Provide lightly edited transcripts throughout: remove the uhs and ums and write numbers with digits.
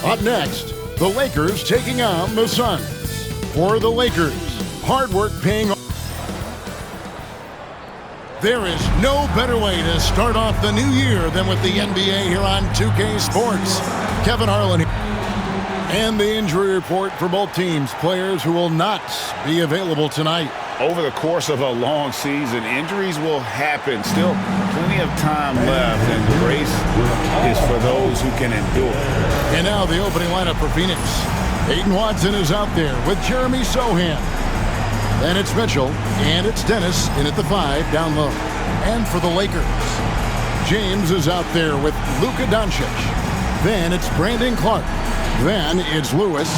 Up next, the Lakers taking on the Suns. For the Lakers, hard work paying off. There is no better way to start off the new year than with the NBA here on 2K Sports. Kevin Harlan and the injury report for both teams. Players who will not be available tonight. Over the course of a long season, injuries will happen. Still plenty of time left, and the race is for those who can endure. And now the opening lineup for Phoenix. Peyton Watson is out there with Jeremy Sohan. Then it's Mitchell, and it's Dennis in at the 5 down low. And for the Lakers, James is out there with Luka Doncic. Then it's Brandon Clark. Then it's Lewis,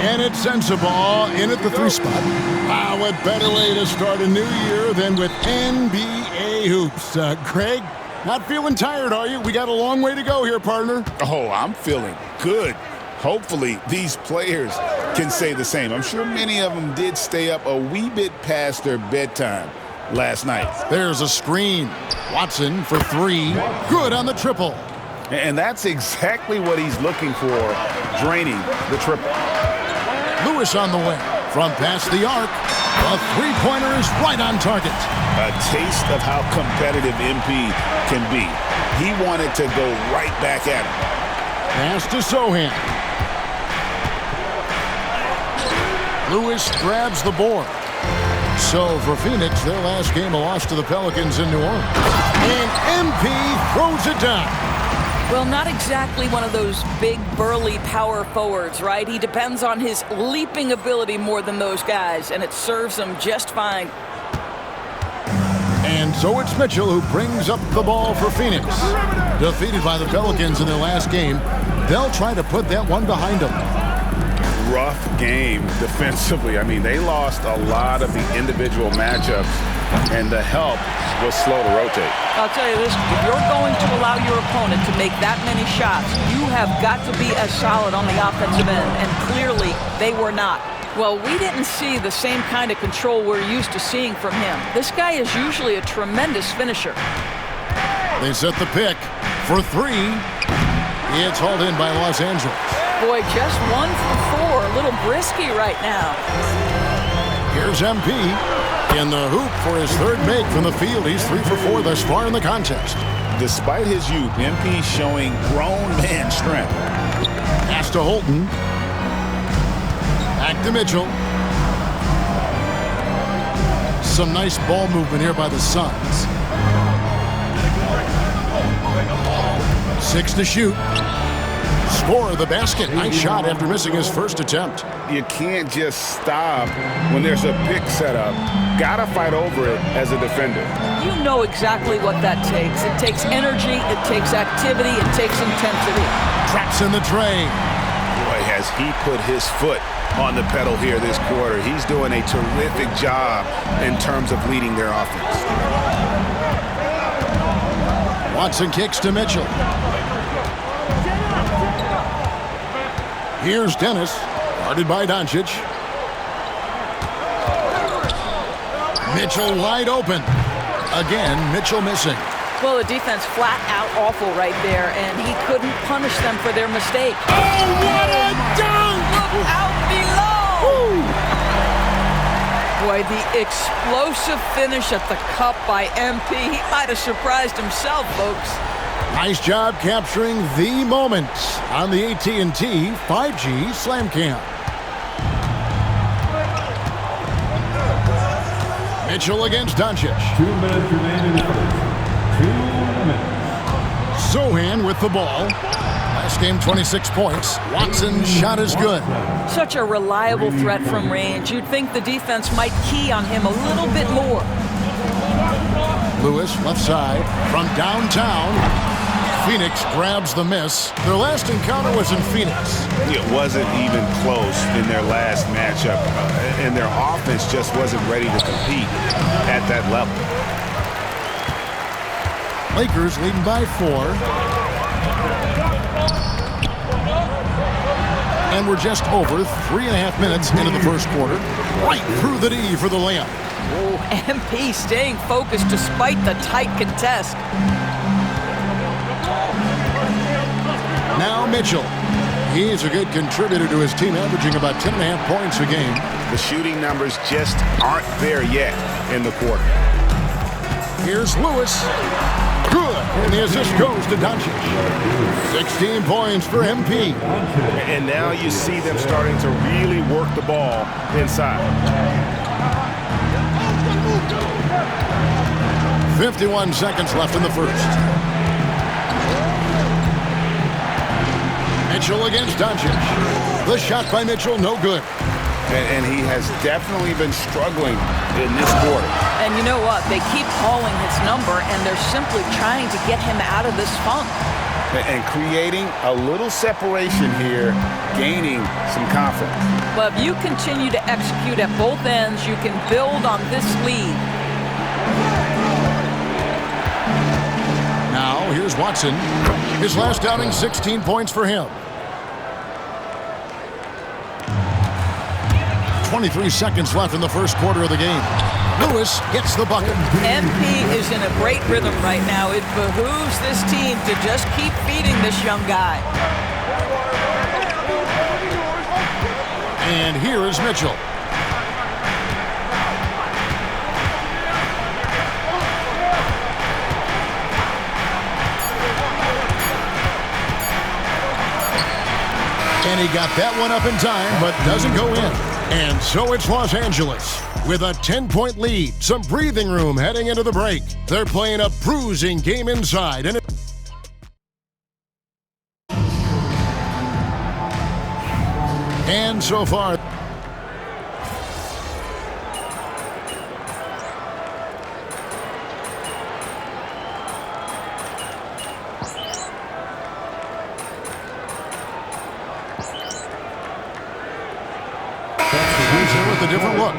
and it's Sensabaugh in at the 3 spot. Ah, what better way to start a new year than with NBA hoops. Craig, not feeling tired, are you? We got a long way to go here, partner. Oh, I'm feeling good. Hopefully, these players can say the same. I'm sure many of them did stay up a wee bit past their bedtime last night. There's a screen. Watson for 3. Good on the triple. And that's exactly what he's looking for, draining the triple. Lewis on the wing. From past the arc, the three-pointer is right on target. A taste of how competitive MP can be. He wanted to go right back at him. Pass to Sohan. Lewis grabs the board. So for Phoenix, their last game a loss to the Pelicans in New Orleans. And MP throws it down. Well, not exactly one of those big, burly power forwards, right? He depends on his leaping ability more than those guys, and it serves him just fine. And so it's Mitchell who brings up the ball for Phoenix. Defeated by the Pelicans in their last game, they'll try to put that one behind them. Rough game defensively. I mean, they lost a lot of the individual matchups, and the help was slow to rotate. I'll tell you this, if you're going to allow your opponent to make that many shots, you have got to be as solid on the offensive end, and clearly they were not. Well, we didn't see the same kind of control we're used to seeing from him. This guy is usually a tremendous finisher. They set the pick for 3. It's hauled in by Los Angeles. Boy, just 1 for 4. A little brisky right now. Here's MP. In the hoop for his 3rd make from the field. He's 3 for 4 thus far in the contest. Despite his youth, MP showing grown man strength. Pass to Holton. Back to Mitchell. Some nice ball movement here by the Suns. 6 to shoot. Score the basket. Nice shot after missing his first attempt. You can't just stop when there's a pick set up. Gotta fight over it as a defender. You know exactly what that takes. It takes energy, it takes activity, it takes intensity. Traps in the tray. Boy, has he put his foot on the pedal here this quarter. He's doing a terrific job in terms of leading their offense. Watson kicks to Mitchell. Here's Dennis, guarded by Doncic. Mitchell wide open. Again, Mitchell missing. Well, the defense flat out awful right there, and he couldn't punish them for their mistake. Oh, what a dunk! Look out below! Woo. Boy, the explosive finish at the cup by MP. He might have surprised himself, folks. Nice job capturing the moment on the AT&T 5G Slam Cam. Mitchell against Doncic. 2 minutes remaining. 2 minutes. Sohan with the ball. Last game, 26 points. Watson's shot is good. Such a reliable threat from range. You'd think the defense might key on him a little bit more. Lewis, left side, from downtown. Phoenix grabs the miss. Their last encounter was in Phoenix. It wasn't even close in their last matchup, and their offense just wasn't ready to compete at that level. Lakers leading by 4. And we're just over 3.5 minutes into the first quarter. Right through the D for the layup. Oh, MP staying focused despite the tight contest. Now Mitchell. He's a good contributor to his team, averaging about 10.5 points a game. The shooting numbers just aren't there yet in the quarter. Here's Lewis. Good. And the assist goes to Doncic. 16 points for MP. And now you see them starting to really work the ball inside. 51 seconds left in the first. Mitchell against Doncic. The shot by Mitchell, no good. And he has definitely been struggling in this quarter. And you know what? They keep calling his number, and they're simply trying to get him out of this funk. And creating a little separation here, gaining some confidence. But if you continue to execute at both ends, you can build on this lead. Now, here's Watson. His last outing, 16 points for him. 23 seconds left in the first quarter of the game. Lewis gets the bucket. MP is in a great rhythm right now. It behooves this team to just keep feeding this young guy. And here is Mitchell. And he got that one up in time, but doesn't go in. And so it's Los Angeles with a 10-point lead. Some breathing room heading into the break. They're playing a bruising game inside. And so far, with a different look.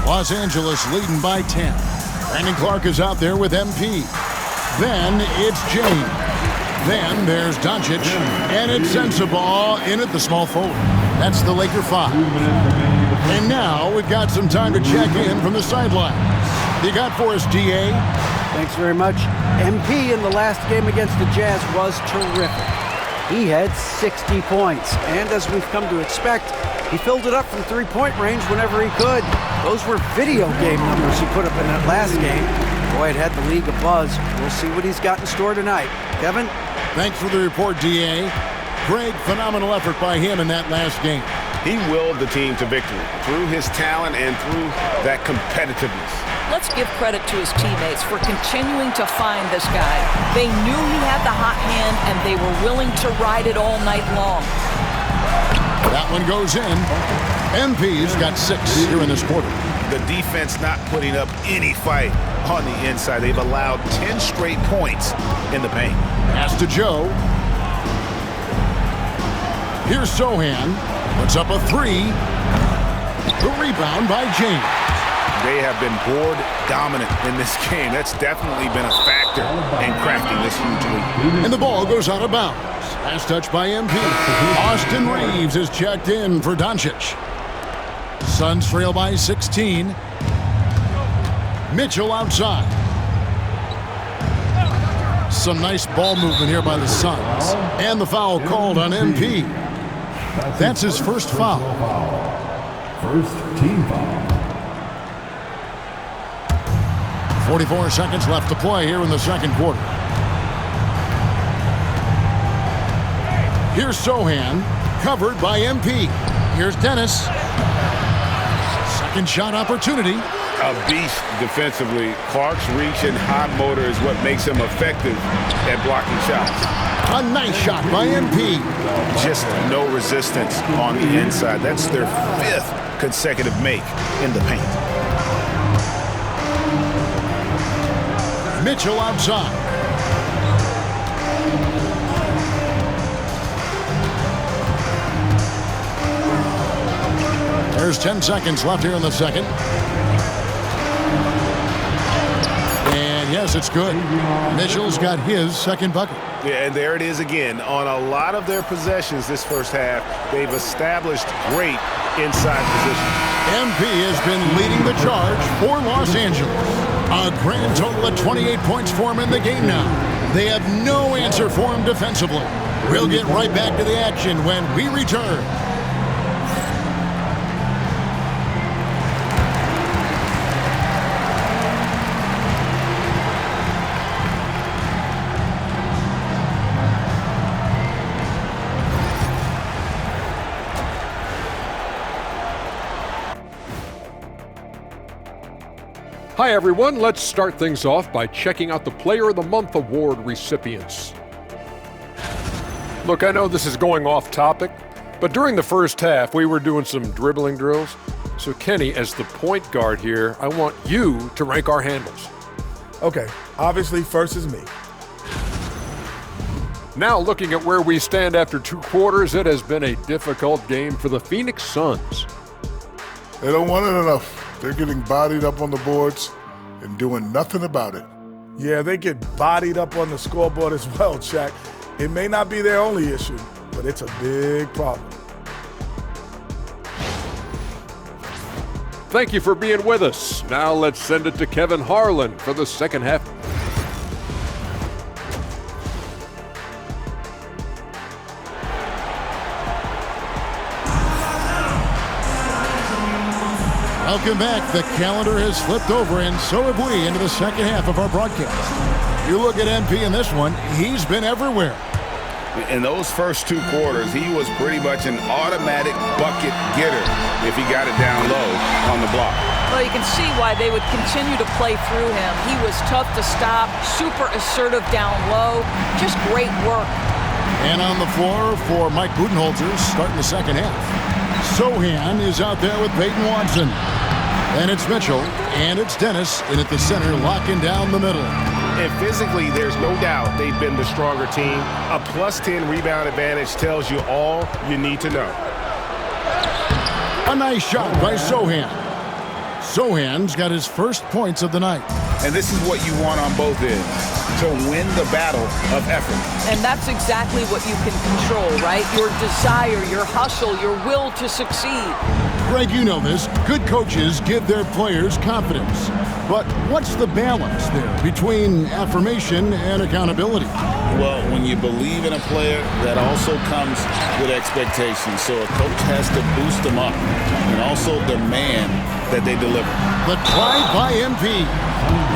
Los Angeles leading by 10. Brandon Clark is out there with MP. Then it's James. Then there's Doncic. And it sends the ball in at the small forward. That's the Laker 5. And now we've got some time to check in from the sidelines. You got for us, DA? Thanks very much. MP in the last game against the Jazz was terrific. He had 60 points, and as we've come to expect, he filled it up from three-point range whenever he could. Those were video game numbers he put up in that last game. Boy, it had the league abuzz. We'll see what he's got in store tonight. Kevin? Thanks for the report, DA. Greg, phenomenal effort by him in that last game. He willed the team to victory through his talent and through that competitiveness. Let's give credit to his teammates for continuing to find this guy. They knew he had the hot hand, and they were willing to ride it all night long. That one goes in. MP's got 6 here in this quarter. The defense not putting up any fight on the inside. They've allowed 10 straight points in the paint. Pass to Joe. Here's Sohan. Puts up a 3. The rebound by James. They have been board dominant in this game. That's definitely been a factor in crafting this huge lead. And the ball goes out of bounds. Last touch by MP. Austin Reeves is checked in for Doncic. Suns trail by 16. Mitchell outside. Some nice ball movement here by the Suns. And the foul called on MP. That's his first foul. First team foul. 44 seconds left to play here in the second quarter. Here's Sohan, covered by MP. Here's Dennis. Second shot opportunity. A beast defensively. Clark's reach and hot motor is what makes him effective at blocking shots. A nice shot by MP. Just no resistance on the inside. That's their 5th consecutive make in the paint. Mitchell outside. There's 10 seconds left here in the second. And yes, it's good. Mitchell's got his second bucket. Yeah, and there it is again. On a lot of their possessions this first half, they've established great inside position. MP has been leading the charge for Los Angeles. A grand total of 28 points for him in the game now. They have no answer for him defensively. We'll get right back to the action when we return. Hi everyone, let's start things off by checking out the Player of the Month award recipients. Look, I know this is going off topic, but during the first half we were doing some dribbling drills. So Kenny, as the point guard here, I want you to rank our handles. Okay, obviously first is me. Now looking at where we stand after 2 quarters, it has been a difficult game for the Phoenix Suns. They don't want it enough. They're getting bodied up on the boards and doing nothing about it. Yeah, they get bodied up on the scoreboard as well, Shaq. It may not be their only issue, but it's a big problem. Thank you for being with us. Now let's send it to Kevin Harlan for the second half. Welcome back. The calendar has flipped over, and so have we, into the second half of our broadcast. You look at MP in this one, he's been everywhere. In those first 2 quarters, he was pretty much an automatic bucket getter if he got it down low on the block. Well, you can see why they would continue to play through him. He was tough to stop, super assertive down low, just great work. And on the floor for Mike Budenholzer starting the second half. Sohan is out there with Peyton Watson. And it's Mitchell, and it's Dennis in at the center, locking down the middle. And physically, there's no doubt they've been the stronger team. A +10 rebound advantage tells you all you need to know. A nice shot by Sohan. Sohan's got his first points of the night. And this is what you want on both ends, to win the battle of effort. And that's exactly what you can control, right? Your desire, your hustle, your will to succeed. Greg, you know this. Good coaches give their players confidence. But what's the balance there between affirmation and accountability? Well, when you believe in a player, that also comes with expectations. So a coach has to boost them up and also demand that they deliver. The drive by MP.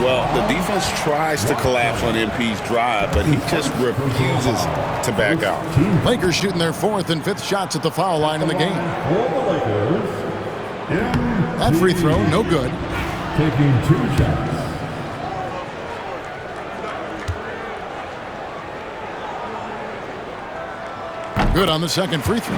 Well, the defense tries to collapse on MP's drive, but he just refuses to back out. Lakers shooting their 4th and 5th shots at the foul line in the game. That free throw, no good. Taking 2 shots. Good on the second free throw.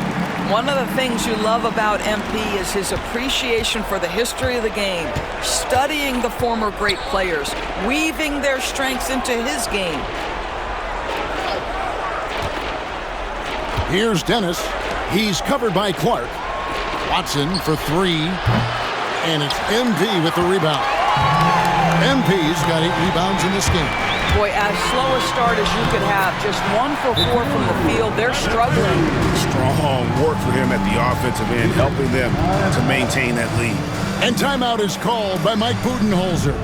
One of the things you love about MP is his appreciation for the history of the game, studying the former great players, weaving their strengths into his game. Here's Dennis. He's covered by Clark. Watson for 3. And it's MP with the rebound. MP's got 8 rebounds in this game. Boy, as slow a start as you could have, just 1 for 4 from the field. They're struggling. Strong work for him at the offensive end, helping them to maintain that lead. And timeout is called by Mike Budenholzer.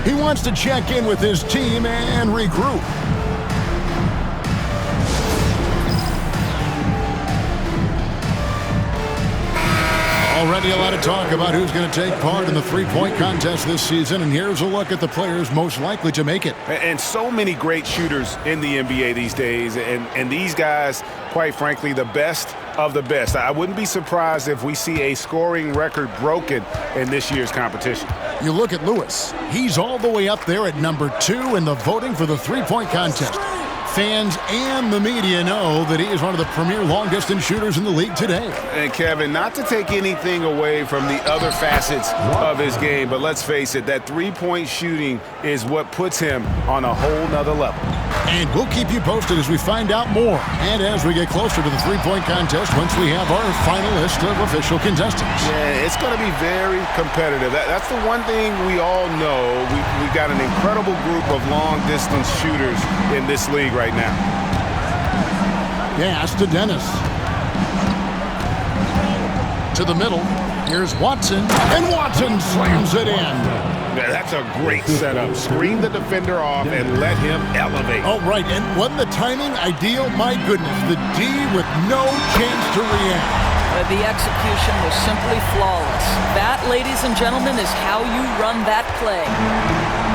He wants to check in with his team and regroup. Already a lot of talk about who's going to take part in the three-point contest this season, and here's a look at the players most likely to make it. And so many great shooters in the NBA these days, and these guys, quite frankly, the best of the best. I wouldn't be surprised if we see a scoring record broken in this year's competition. You look at Lewis. He's all the way up there at number 2 in the voting for the three-point contest. fans and the media know that he is one of the premier long-distance shooters in the league today. And Kevin, not to take anything away from the other facets of his game, but let's face it, that three-point shooting is what puts him on a whole nother level. And we'll keep you posted as we find out more and as we get closer to the three-point contest once we have our final list of official contestants. Yeah, it's going to be very competitive. That's the one thing we all know. We've got an incredible group of long-distance shooters in this league right now. Pass to Dennis. To the middle. Here's Watson. And Watson slams it in. Yeah, that's a great setup. Screen the defender off and let him elevate. Oh, right. And wasn't the timing ideal? My goodness. The D with no chance to react. The execution was simply flawless. That, ladies and gentlemen, is how you run that play.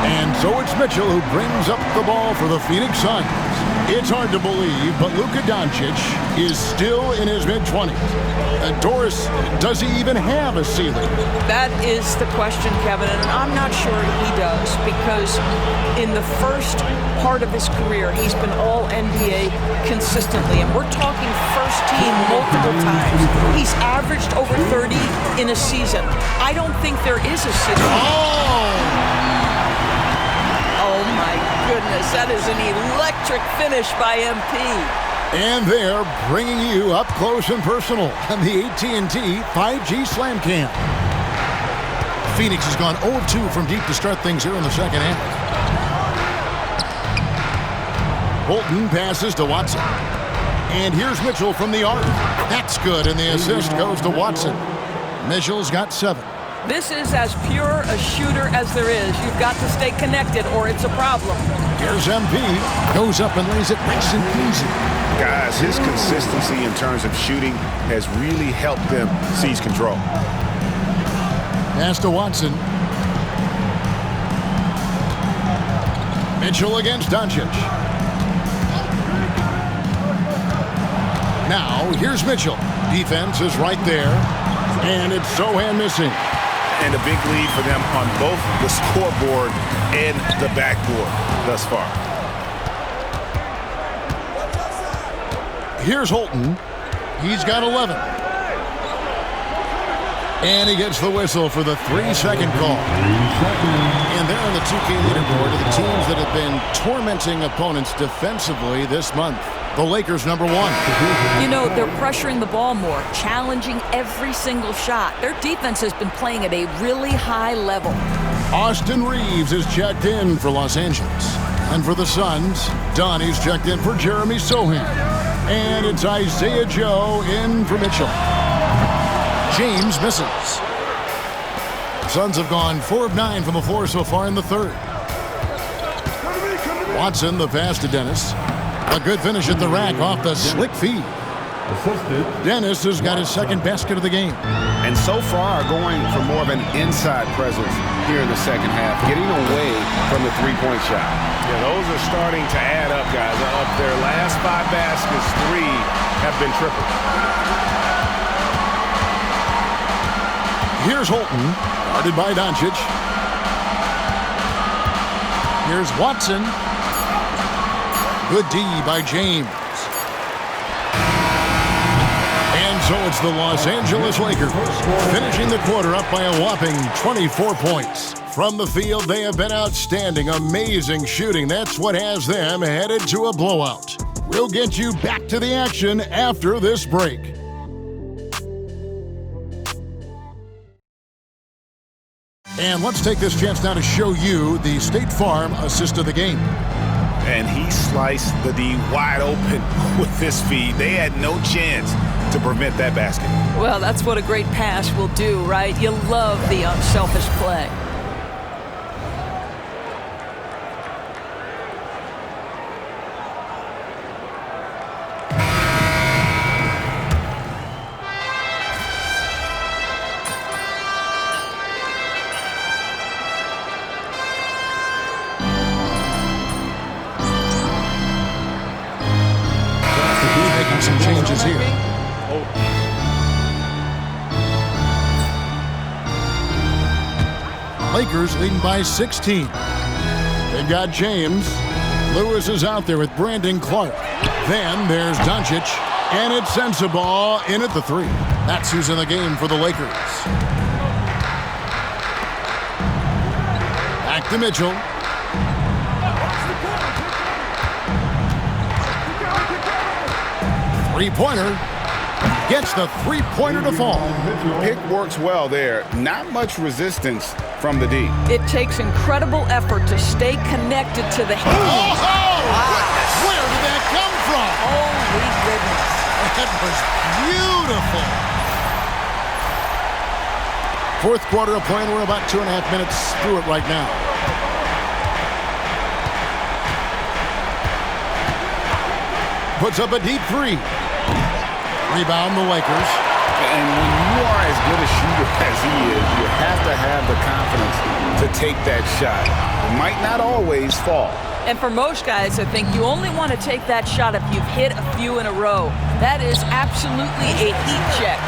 And so it's Mitchell who brings up the ball for the Phoenix Suns. It's hard to believe, but Luka Doncic is still in his mid-20s. Doris, does he even have a ceiling? That is the question, Kevin, and I'm not sure he does, because in the first part of his career, he's been all-NBA consistently, and we're talking first team multiple times. He's averaged over 30 in a season. I don't think there is a ceiling. Oh my goodness, that is an electric finish by MP. And they're bringing you up close and personal on the AT&T 5G Slam Cam. Phoenix has gone 0 of 2 from deep to start things here in the second half. Bolton passes to Watson. And here's Mitchell from the arc. That's good, and the assist goes to Watson. Mitchell's got 7. This is as pure a shooter as there is. You've got to stay connected or it's a problem. Here's MP. Goes up and lays it nice and easy. Guys, his consistency in terms of shooting has really helped them seize control. Pass to Watson. Mitchell against Doncic. Now, here's Mitchell. Defense is right there. And it's Sochan missing. And a big lead for them on both the scoreboard and the backboard thus far. Here's Holton. He's got 11. And he gets the whistle for the 3-second call. And they're on the 2K leaderboard of the teams that have been tormenting opponents defensively this month. The Lakers, number 1. You know, they're pressuring the ball more, challenging every single shot. Their defense has been playing at a really high level. Austin Reeves is checked in for Los Angeles. And for the Suns, Donnie's checked in for Jeremy Sochan. And it's Isaiah Joe in for Mitchell. James misses. Suns have gone 4 of 9 from the floor so far in the third. Watson, the pass to Dennis. A good finish at the rack off the slick feed. Dennis has got his second basket of the game. And so far going for more of an inside presence here in the second half, getting away from the three-point shot. Yeah, those are starting to add up, guys. Of their last 5 baskets, 3 have been triple. Here's Holton, guarded by Doncic. Here's Watson. Good D by James. And so it's the Los Angeles Lakers finishing the quarter up by a whopping 24 points. From the field, they have been outstanding, amazing shooting. That's what has them headed to a blowout. We'll get you back to the action after this break. And let's take this chance now to show you the State Farm assist of the game. And he sliced the D wide open with this feed. They had no chance to prevent that basket. Well, that's what a great pass will do, right? You love the unselfish play. Some changes here. Lakers leading by 16. They've got James. Lewis is out there with Brandon Clark. Then there's Doncic, and it's Sensabaugh in at the 3. That's who's in the game for the Lakers. Back to Mitchell. Three-pointer. Gets the three-pointer to fall. Pick works well there. Not much resistance from the D. It takes incredible effort to stay connected to the Oh, goodness. Where did that come from? Holy goodness. That was beautiful. Fourth quarter of play, and we're about 2.5 minutes through it right now. Puts up a deep 3. Rebound the Lakers. And when you are as good a shooter as he is, you have to have the confidence to take that shot. It might not always fall. And for most guys, I think you only want to take that shot if you've hit a few in a row. That is absolutely a heat check.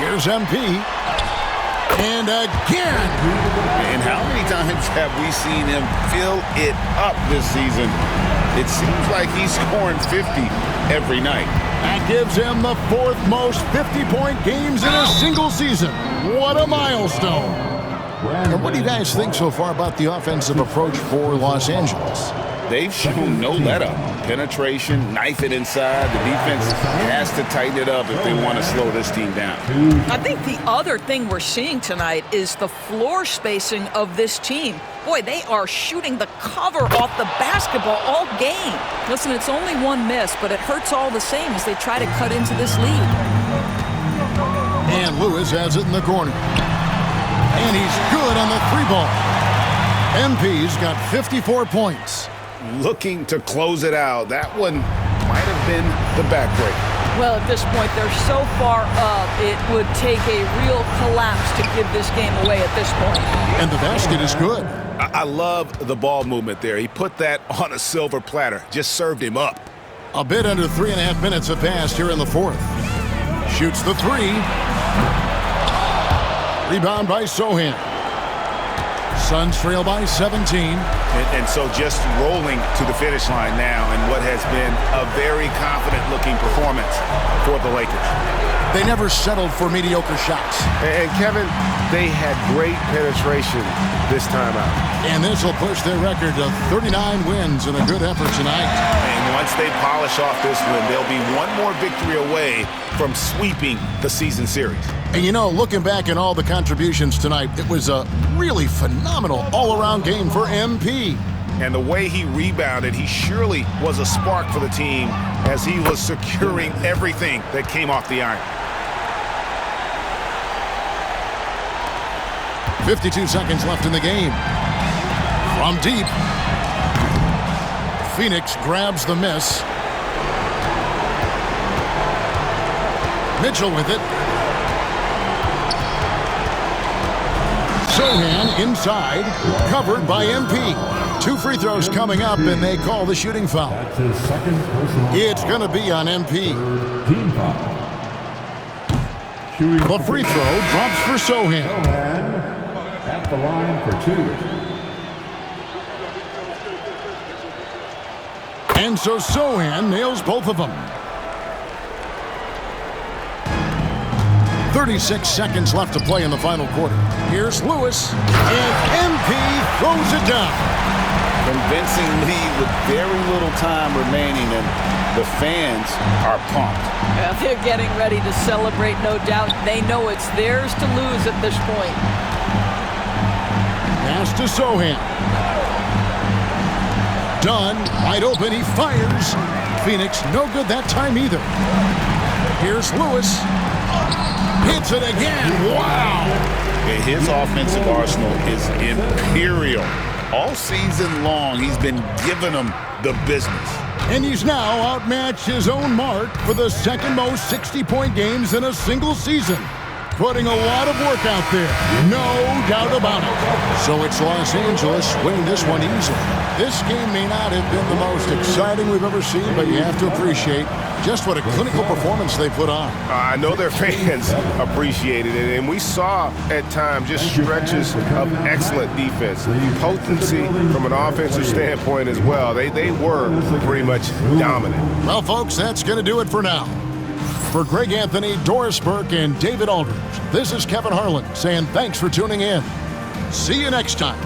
Here's MP. And again. And how many times have we seen him fill it up this season? It seems like he's scoring 50 every night. That gives him the 4th most 50-point games in a single season. What a milestone. And what do you guys think so far about the offensive approach for Los Angeles? They've shown no let-up. Penetration, knife it inside. The defense has to tighten it up if they want to slow this team down. I think the other thing we're seeing tonight is the floor spacing of this team. Boy, they are shooting the cover off the basketball all game. Listen, it's only one miss, but it hurts all the same as they try to cut into this lead. And Lewis has it in the corner. And he's good on the 3-ball. MP's got 54 points. Looking to close it out. That one might have been the backbreaker. Well, at this point, they're so far up, it would take a real collapse to give this game away at this point. And the basket is good. I love the ball movement there. He put that on a silver platter. Just served him up. A bit under 3.5 minutes have passed here in the 4th. Shoots the 3. Rebound by Sohan. Suns trail by 17. And so just rolling to the finish line now in what has been a very confident-looking performance for the Lakers. They never settled for mediocre shots. And Kevin, they had great penetration this time out. And this will push their record to 39 wins in a good effort tonight. And once they polish off this win, they'll be one more victory away from sweeping the season series. And you know, looking back at all the contributions tonight, it was a really phenomenal all-around game for MP. And the way he rebounded, he surely was a spark for the team as he was securing everything that came off the iron. 52 seconds left in the game. From deep. Phoenix grabs the miss. Mitchell with it. Sohan inside, covered by MP. 2 free throws coming up, and they call the shooting foul. That's his second personal. It's going to be on MP. Team foul. Shooting The free throw drops for Sohan. Sohan at the line for 2. And so Sohan nails both of them. 36 seconds left to play in the final quarter. Here's Lewis, and MP throws it down. Convincing lead with very little time remaining, and the fans are pumped. Yeah, they're getting ready to celebrate, no doubt. They know it's theirs to lose at this point. Pass to Sohan. Dunn, wide open, he fires. Phoenix, no good that time either. Here's Lewis. Hits it again. Wow. His offensive arsenal is imperial. All season long, he's been giving them the business. And he's now outmatched his own mark for the second most 60-point games in a single season. putting a lot of work out there. No doubt about it. So it's Los Angeles winning this one easily. This game may not have been the most exciting we've ever seen, but you have to appreciate just what a clinical performance they put on. I know their fans appreciated it, and we saw at times just stretches of excellent defense, potency from an offensive standpoint as well. They were pretty much dominant. Well, folks, that's going to do it for now. For Greg Anthony, Doris Burke, and David Aldridge, this is Kevin Harlan saying thanks for tuning in. See you next time.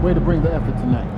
Way to bring the effort tonight.